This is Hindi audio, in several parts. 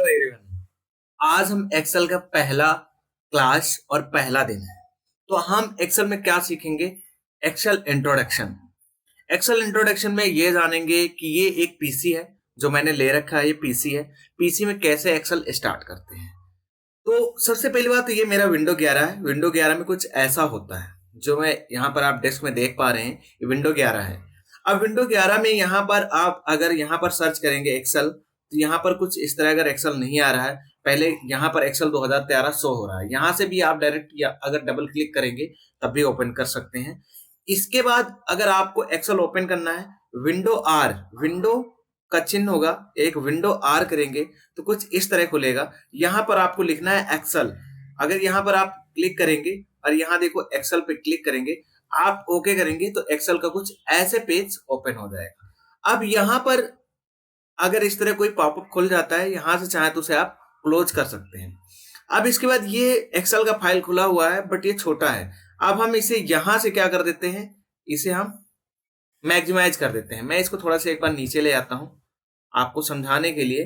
एवरीवन, आज हम एक्सेल का पहला क्लास और पहला दिन है। तो हम एक्सेल में क्या सीखेंगे? Excel introduction. एक्सेल इंट्रोडक्शन में ये जानेंगे कि ये एक पीसी है जो मैंने ले रखा है। ये पीसी है, पीसी में कैसे एक्सेल स्टार्ट करते हैं। तो सबसे पहली बात तो ये मेरा विंडो 11 है। विंडो 11 में कुछ ऐसा होता है जो मैं यहाँ पर आप डेस्क में देख पा रहे हैं। ये विंडो 11 है। अब विंडो 11 में यहाँ पर आप अगर यहाँ पर सर्च करेंगे एक्सेल, तो यहाँ पर कुछ इस तरह अगर एक्सेल नहीं आ रहा है, पहले यहाँ पर एक्सेल 2013 शो हो रहा है। यहाँ से भी आप डायरेक्ट या अगर डबल क्लिक करेंगे तब भी ओपन कर सकते हैं। इसके बाद अगर आपको एक्सेल ओपन करना है, विंडो आर, विंडो का चिन्ह होगा, एक विंडो आर करेंगे तो कुछ इस तरह खुलेगा। यहाँ पर आपको लिखना है एक्सेल। अगर यहाँ पर आप क्लिक करेंगे और यहाँ देखो एक्सेल पे क्लिक करेंगे, आप ओके करेंगे तो एक्सेल का कुछ ऐसे पेज ओपन हो जाएगा। अब यहाँ पर अगर इस तरह कोई पॉपअप खुल जाता है, यहाँ से चाहे तो उसे आप क्लोज कर सकते हैं। अब इसके बाद ये एक्सेल का फाइल खुला हुआ है बट ये छोटा है। अब हम इसे यहाँ से क्या कर देते हैं, इसे हम मैक्सिमाइज कर देते हैं। मैं इसको थोड़ा सा एक बार नीचे ले आता हूं आपको समझाने के लिए।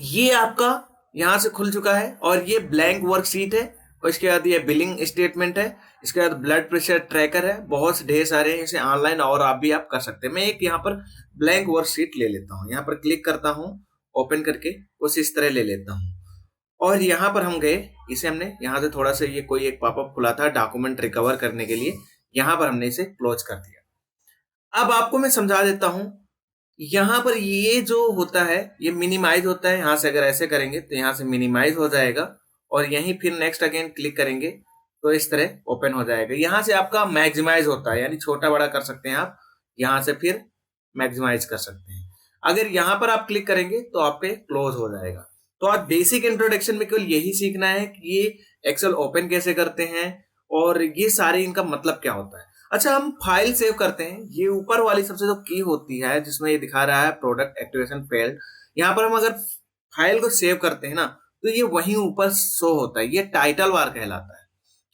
ये आपका यहां से खुल चुका है और ये ब्लैंक वर्कशीट है। और इसके बाद ये बिलिंग स्टेटमेंट है। इसके बाद ब्लड प्रेशर ट्रैकर है, बहुत ढेर सारे हैं, इसे ऑनलाइन और आप भी आप कर सकते हैं। मैं एक यहाँ पर ब्लैंक वर्कशीट ले लेता हूँ, यहाँ पर क्लिक करता हूँ, ओपन करके कुछ इस तरह ले लेता हूँ। और यहाँ पर हम गए, इसे हमने यहाँ से थोड़ा सा, ये कोई एक पॉपअप खुला था डॉक्यूमेंट रिकवर करने के लिए, यहाँ पर हमने इसे क्लोज कर दिया। अब आपको मैं समझा देता हूं, यहां पर ये जो होता है ये मिनिमाइज होता है। यहां से अगर ऐसे करेंगे तो यहां से मिनिमाइज हो जाएगा और यहीं फिर नेक्स्ट अगेन क्लिक करेंगे तो इस तरह ओपन हो जाएगा। यहां से आपका मैक्सिमाइज होता है, यानी छोटा बड़ा कर सकते हैं आप, यहां से फिर मैक्सिमाइज कर सकते हैं। अगर यहां पर आप क्लिक करेंगे तो आप पे क्लोज हो जाएगा। तो आज बेसिक इंट्रोडक्शन में केवल यही सीखना है कि ये एक्सेल ओपन कैसे करते हैं और ये सारे इनका मतलब क्या होता है। अच्छा, हम फाइल सेव करते हैं। ये ऊपर वाली सबसे जो की होती है जिसमें ये दिखा रहा है प्रोडक्ट एक्टिवेशन फेल्ड, यहाँ पर हम अगर फाइल को सेव करते हैं ना तो ये वहीं ऊपर शो होता है। ये टाइटल बार कहलाता है।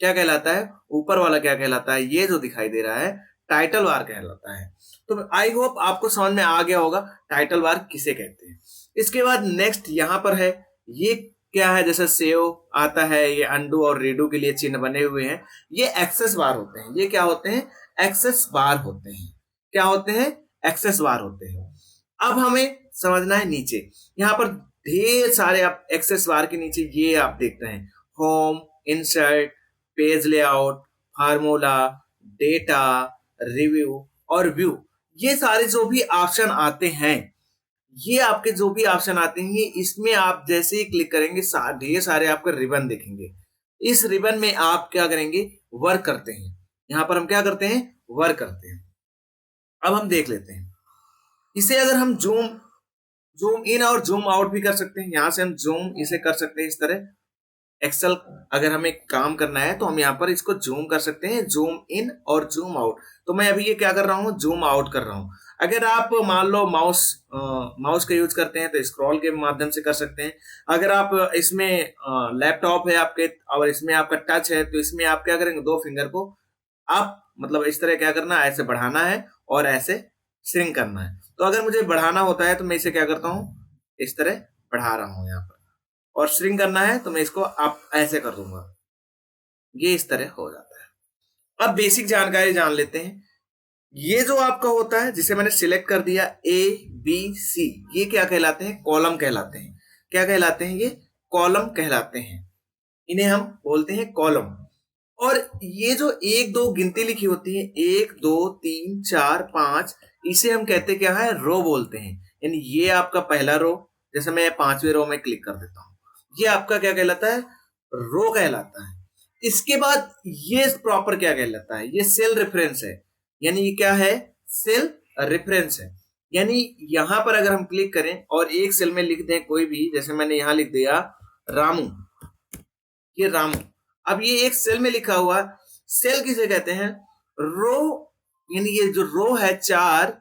क्या कहलाता है? ऊपर वाला क्या कहलाता है? ये जो दिखाई दे रहा है टाइटल बार कहलाता है। तो आई होप आपको समझ में आ गया होगा टाइटल बार किसे कहते हैं। इसके बाद नेक्स्ट यहाँ पर है, ये क्या है? जैसे सेव आता है, ये अंडू और रीडू के लिए चिन्ह बने हुए हैं। ये एक्सेस बार होते हैं। ये क्या होते हैं? एक्सेस बार होते हैं। क्या होते हैं? एक्सेस बार होते हैं। अब हमें समझना है नीचे, यहाँ पर ढेर सारे आप एक्सेस बार के नीचे ये आप देख रहे हैं, home, insert, page layout, formula, data, review और व्यू। ये सारे जो भी ऑप्शन आते हैं, ये आपके जो भी ऑप्शन आते हैं, ये इसमें आप जैसे ही क्लिक करेंगे ढेर सारे आपको रिबन दिखेंगे। इस रिबन में आप क्या करेंगे? वर्क करते हैं। यहां पर हम क्या करते हैं? वर्क करते हैं। अब हम देख लेते हैं, इसे अगर हम जूम जूम इन और जूम आउट भी कर सकते हैं। यहां से हम जूम इसे कर सकते हैं इस तरह। एक्सेल अगर हमें काम करना है तो हम यहाँ पर इसको जूम कर सकते हैं, जूम इन और जूम आउट। तो मैं अभी ये क्या कर रहा हूँ? जूम आउट कर रहा हूँ। अगर आप मान लो माउस का यूज करते हैं तो स्क्रॉल के माध्यम से कर सकते हैं। अगर आप इसमें लैपटॉप है आपके और इसमें आपका टच है तो इसमें आप क्या करेंगे? दो फिंगर को आप मतलब इस तरह क्या करना है? ऐसे बढ़ाना है और ऐसे श्रिंक करना है। तो अगर मुझे बढ़ाना होता है तो मैं इसे क्या करता हूँ? इस तरह बढ़ा रहा हूँ यहाँ पर। और श्रिंक करना है तो मैं इसको आप ऐसे कर दूंगा, ये इस तरह हो जाता है। अब बेसिक जानकारी जान लेते हैं। ये जो आपका होता है जिसे मैंने सिलेक्ट कर दिया, ए बी सी, ये क्या कहलाते हैं? कॉलम कहलाते हैं। क्या कहलाते हैं? ये कॉलम कहलाते हैं। इन्हें हम बोलते हैं कॉलम। और ये जो एक दो गिनती लिखी होती है, 1 2 3 4 5, इसे हम कहते क्या है? रो बोलते हैं। यानी ये आपका पहला रो, जैसे मैं 5वें रो में क्लिक कर देता हूं, ये आपका क्या कहलाता है? रो कहलाता है। इसके बाद ये प्रॉपर क्या कहलाता है? ये सेल रेफरेंस है। यानी ये क्या है? सेल रेफरेंस है। यानी यहां पर अगर हम क्लिक करें और एक सेल में लिख दें कोई भी, जैसे मैंने यहां लिख दिया रामू, ये रामू। अब ये एक सेल में लिखा हुआ, सेल किसे कहते हैं? रो। यानी ये जो रो है 4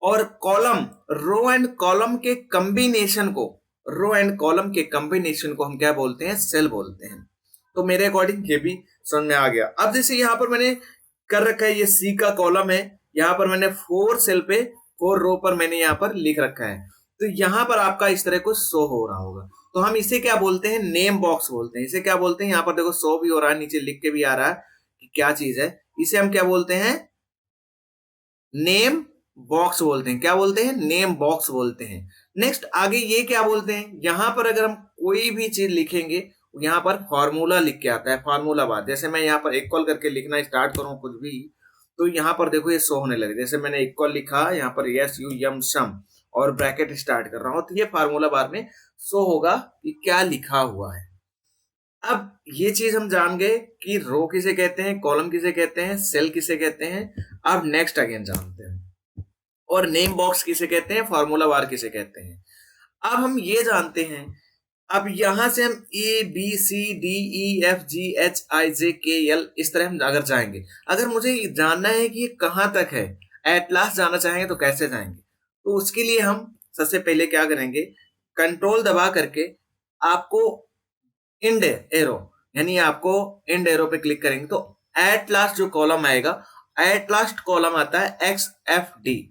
और कॉलम, रो एंड कॉलम के कॉम्बिनेशन को, रो एंड कॉलम के कॉम्बिनेशन को हम क्या बोलते हैं? सेल बोलते हैं। तो मेरे अकॉर्डिंग ये भी समझ में आ गया। अब जैसे यहां पर मैंने कर रखा है, ये सी का कॉलम है, यहां पर मैंने 4 सेल पे 4 रो पर मैंने यहाँ पर लिख रखा है। तो यहाँ पर आपका इस तरह को शो हो रहा होगा। तो हम इसे क्या बोलते हैं, नेम बॉक्स बोलते हैं। इसे क्या बोलते हैं, यहाँ पर देखो शो भी हो रहा है, नीचे लिख के भी आ रहा है कि क्या चीज है। इसे हम क्या बोलते हैं, नेम बॉक्स बोलते हैं। क्या बोलते हैं, नेम बॉक्स बोलते हैं। नेक्स्ट आगे ये क्या बोलते हैं, यहां पर अगर हम कोई भी चीज लिखेंगे, यहाँ पर फॉर्मूला लिख के आता है, फॉर्मूला बार। जैसे मैं यहाँ पर इक्वल करके लिखना स्टार्ट करूं कुछ भी, तो यहाँ पर देखो ये शो होने लगे। जैसे मैंने इक्वल लिखा, यहाँ पर यस यू यम सम और ब्रैकेट स्टार्ट कर रहा हूं, तो ये फार्मूला बार में शो होगा कि क्या लिखा हुआ है। अब ये चीज हम जान गए कि रो किसे कहते हैं, कॉलम किसे कहते हैं, सेल किसे कहते हैं। अब नेक्स्ट अगेन जानते हैं, और नेम बॉक्स किसे कहते हैं, फॉर्मूला बार किसे कहते हैं। अब हम ये जानते हैं, अब यहां से हम A B C D E F G H I J K L इस तरह हम अगर जाएंगे, अगर मुझे जानना है कि ये कहां तक है, एट लास्ट जाना चाहेंगे तो कैसे जाएंगे। तो उसके लिए हम सबसे पहले क्या करेंगे, कंट्रोल दबा करके आपको इंड एरो, यानी आपको इंड एरो पे क्लिक करेंगे तो एट लास्ट जो कॉलम आएगा, एट लास्ट कॉलम आता है एक्स एफ डी।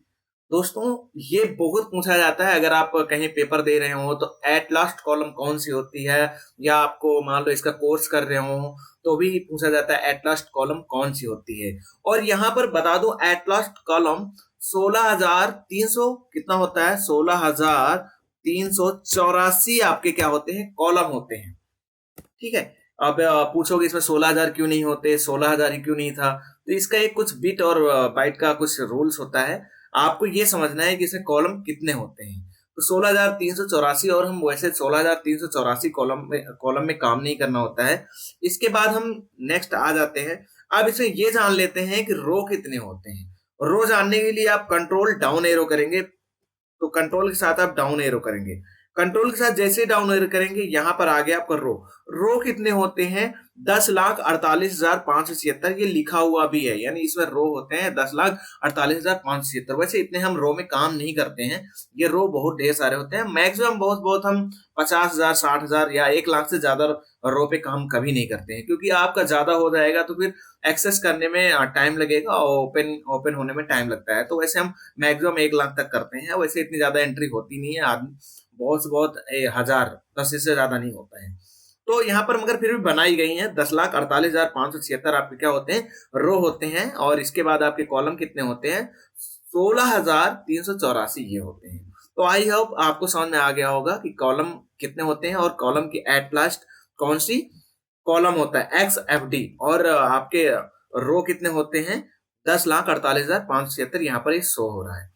दोस्तों ये बहुत पूछा जाता है, अगर आप कहीं पेपर दे रहे हो तो एट लास्ट कॉलम कौन सी होती है, या आपको मान लो इसका कोर्स कर रहे हो तो भी पूछा जाता है एट लास्ट कॉलम कौन सी होती है। और यहाँ पर बता दो, एट लास्ट कॉलम 16,300 कितना होता है, 16,384 आपके क्या होते हैं, कॉलम होते हैं। ठीक है। अब पूछोगे इसमें 16,000 क्यों नहीं होते, 16,000 ही क्यों नहीं था, तो इसका एक कुछ बिट और बाइट का कुछ रूल्स होता है। आपको ये समझना है कि इसमें कॉलम कितने होते हैं। तो 16,384, और हम वैसे 16,384 कॉलम में काम नहीं करना होता है। इसके बाद हम नेक्स्ट आ जाते हैं। अब इसमें ये जान लेते हैं कि रो कितने होते हैं। रो जानने के लिए आप कंट्रोल डाउन एरो करेंगे, तो कंट्रोल के साथ आप डाउन एरो करेंगे, कंट्रोल के साथ जैसे डाउन एरो करेंगे यहाँ पर आ गया आपका रो। रो कितने होते हैं, 10,48,576 ये लिखा हुआ भी है, यानी इसमें रो होते हैं 10,48,576। वैसे इतने हम रो में काम नहीं करते हैं, ये रो बहुत ढेर सारे होते हैं। मैक्सिमम बहुत बहुत हम 50,000 60,000 या 1 लाख से ज्यादा रो पे काम कभी नहीं करते हैं, क्योंकि आपका ज्यादा हो जाएगा तो फिर एक्सेस करने में टाइम लगेगा और ओपन होने में टाइम लगता है। तो वैसे हम मैक्सिमम 1 लाख तक करते हैं। वैसे इतनी ज्यादा एंट्री होती नहीं है, आदमी बहुत से बहुत 1,000 10 से ज्यादा नहीं होता है। तो यहाँ पर मगर फिर भी बनाई गई है, 10,48,576 आपके क्या होते हैं, रो होते हैं। और इसके बाद आपके कॉलम कितने होते हैं, 16,384 ये होते हैं। तो आई होप आपको समझ में आ गया होगा कि कॉलम कितने होते हैं और कॉलम की एट लास्ट कौन सी कॉलम होता है, एक्स एफ डी। और आपके रो कितने होते हैं, 10,48,576 यहाँ पर शो हो रहा है।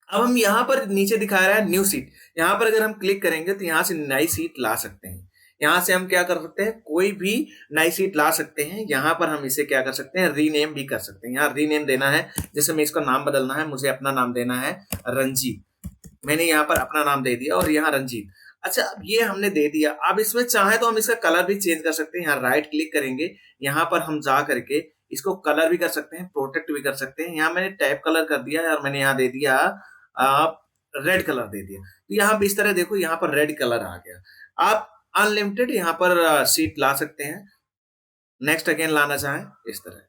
अब हम यहाँ पर नीचे दिखा रहा है न्यू सीट, यहाँ पर अगर हम क्लिक करेंगे तो यहाँ से नई सीट ला सकते हैं। यहाँ से हम क्या कर सकते हैं, कोई भी नई सीट ला सकते हैं। यहाँ पर हम इसे क्या कर सकते हैं, रीनेम भी कर सकते हैं। यहाँ रीनेम देना है, जैसे मैं इसका नाम बदलना है, मुझे अपना नाम देना है रंजीत, मैंने यहाँ पर अपना नाम दे दिया और यहाँ रंजीत। अच्छा अब ये हमने दे दिया। अब इसमें चाहे तो हम इसका कलर भी चेंज कर सकते हैं। यहाँ राइट क्लिक करेंगे, यहाँ पर हम जा करके इसको कलर भी कर सकते हैं, प्रोटेक्ट भी कर सकते हैं। यहाँ मैंने टैप कलर कर दिया और मैंने यहाँ दे दिया आप रेड कलर दे दिया। तो यहाँ पे इस तरह देखो, यहाँ पर रेड कलर आ गया। आप अनलिमिटेड यहाँ पर सीट ला सकते हैं, नेक्स्ट अगेन लाना चाहें इस तरह।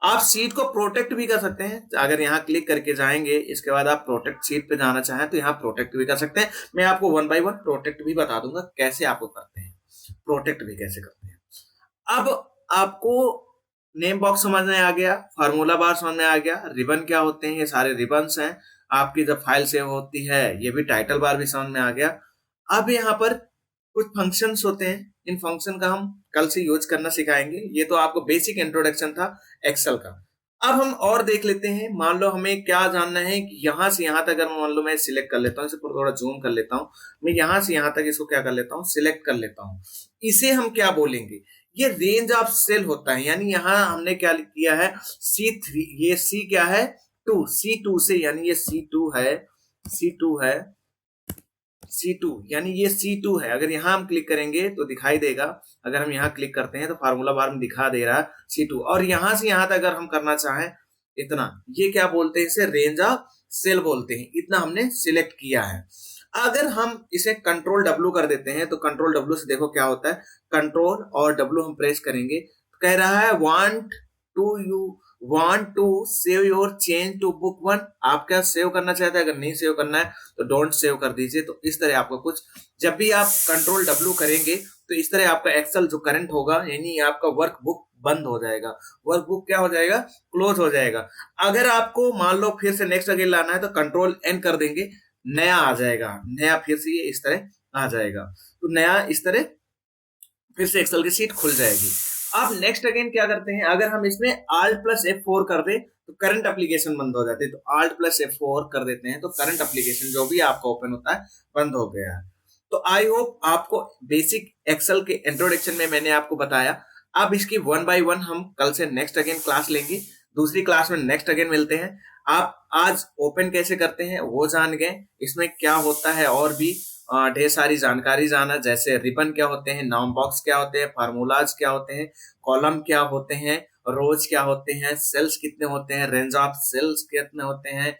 आप सीट को प्रोटेक्ट भी कर सकते हैं, अगर यहाँ क्लिक करके जाएंगे इसके बाद आप प्रोटेक्ट सीट पे जाना चाहें तो यहाँ प्रोटेक्ट भी कर सकते हैं। मैं आपको 1 बाय 1 प्रोटेक्ट भी बता दूंगा कैसे आपको करते हैं, प्रोटेक्ट भी कैसे करते हैं। अब आपको नेम बॉक्स समझ में आ गया, फार्मूला बार समझ में आ गया, रिबन क्या होते हैं, ये सारे रिबन्स हैं। आपकी जब फाइल सेव होती है, ये भी टाइटल बार भी समझ में आ गया। अब यहाँ पर कुछ फंक्शंस होते हैं, इन फंक्शन का हम कल से यूज करना सिखाएंगे। ये तो आपको बेसिक इंट्रोडक्शन था एक्सेल का। अब हम और देख लेते हैं। मान लो हमें क्या जानना है कि यहाँ से यहाँ तक, अगर मान लो मैं सिलेक्ट कर लेता हूँ, इसे थोड़ा जूम कर लेता हूँ, मैं यहाँ से यहाँ तक इसको क्या कर लेता हूँ, सिलेक्ट कर लेता हूँ। इसे हम क्या बोलेंगे, ये रेंज ऑफ सेल होता है। यानी यहाँ हमने क्या किया है, C3, ये C क्या है, 2, C2 से, यानी ये C2 है, C2 है, C2 यानी ये C2 है। अगर यहाँ हम क्लिक करेंगे तो दिखाई देगा, अगर हम यहाँ क्लिक करते हैं तो फार्मूला बार में दिखा दे रहा है C2। और यहाँ से यहाँ तक अगर हम करना चाहें इतना, ये क्या बोलते हैं, इसे रेंज ऑफ सेल बोलते हैं। इतना हमने सिलेक्ट किया है। अगर हम इसे कंट्रोल W कर देते हैं तो कंट्रोल W से देखो क्या होता है, कंट्रोल और W हम प्रेस करेंगे तो कह रहा है want to you want to save your change to book one, आप क्या सेव करना चाहते हैं? अगर नहीं सेव करना है तो डोंट सेव कर दीजिए। तो इस तरह आपका कुछ, जब भी आप कंट्रोल डब्ल्यू करेंगे तो इस तरह आपका एक्सेल जो करंट होगा, यानी आपका वर्क बुक बंद हो जाएगा, वर्क बुक क्या हो जाएगा? क्लोज हो जाएगा। अगर आपको मान लो फिर से नेक्स्ट अगेन लाना है तो कंट्रोल एन कर देंगे, नया आ जाएगा, नया फिर से ये इस तरह आ जाएगा। तो नया इस तरह फिर से एक्सेल की सीट खुल जाएगी। अब नेक्स्ट अगेन क्या करते हैं, अगर हम इसमें Alt प्लस F4 कर दें तो करंट एप्लीकेशन बंद हो जाती है। तो Alt प्लस F4 कर देते हैं तो करंट एप्लीकेशन जो भी आपका ओपन होता है बंद हो गया है। तो आई होप आपको बेसिक एक्सेल के इंट्रोडक्शन में मैंने आपको बताया। अब इसकी वन बाय वन हम कल से नेक्स्ट अगेन क्लास लेंगे, दूसरी क्लास में नेक्स्ट अगेन मिलते हैं। आप आज ओपन कैसे करते हैं वो जान गए, इसमें क्या होता है और भी ढेर सारी जानकारी जाना, जैसे रिबन क्या होते हैं, नाउन बॉक्स क्या होते हैं, फार्मूलाज क्या होते हैं, कॉलम क्या होते हैं, रोज क्या होते हैं, सेल्स कितने होते हैं, रेंज ऑफ सेल्स कितने होते हैं,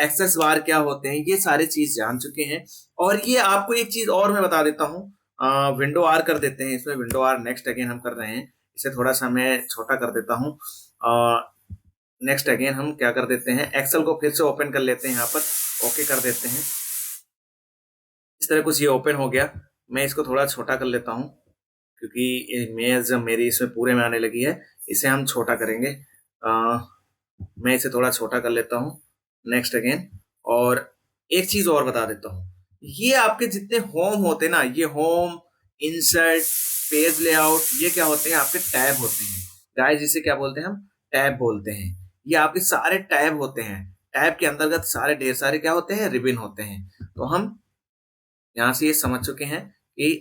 एक्सेस बार क्या होते हैं, ये सारी चीज जान चुके हैं। और ये आपको एक चीज और मैं बता देता हूँ, विंडो आर कर देते हैं इसमें, विंडो आर नेक्स्ट अगेन हम कर रहे हैं, इसे थोड़ा सा मैं छोटा कर देता हूँ। नेक्स्ट अगेन हम क्या कर देते हैं, एक्सेल को फिर से ओपन कर लेते हैं, यहाँ पर ओके कर देते हैं। इस तरह कुछ ये ओपन हो गया। मैं इसको थोड़ा छोटा कर लेता हूँ क्योंकि इमेज मेरी इसमें पूरे में आने लगी है, इसे हम छोटा करेंगे। मैं इसे थोड़ा छोटा कर लेता हूँ नेक्स्ट अगेन। और एक चीज और बता देता हूँ, ये आपके जितने होम होते हैं ना, ये होम, इंसर्ट, पेज लेआउट, ये क्या होते हैं? आपके टैब होते हैं गाइस, जिसे क्या बोलते हैं हम? टैब बोलते हैं। ये आपके सारे टैब होते हैं, टैब के अंतर्गत सारे ढेर सारे क्या होते हैं? रिबन होते हैं। तो हम यहाँ से ये समझ चुके हैं कि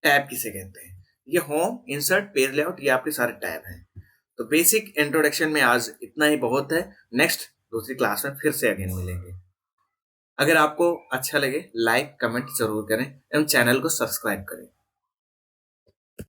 टैब किसे कहते हैं। ये होम, इंसर्ट, पेज लेआउट, ये आपके सारे टैब हैं। तो बेसिक इंट्रोडक्शन में आज इतना ही बहुत है। नेक्स्ट दूसरी क्लास में फिर से अगेन मिलेंगे। अगर आपको अच्छा लगे लाइक कमेंट जरूर करें एवं चैनल को सब्सक्राइब करें।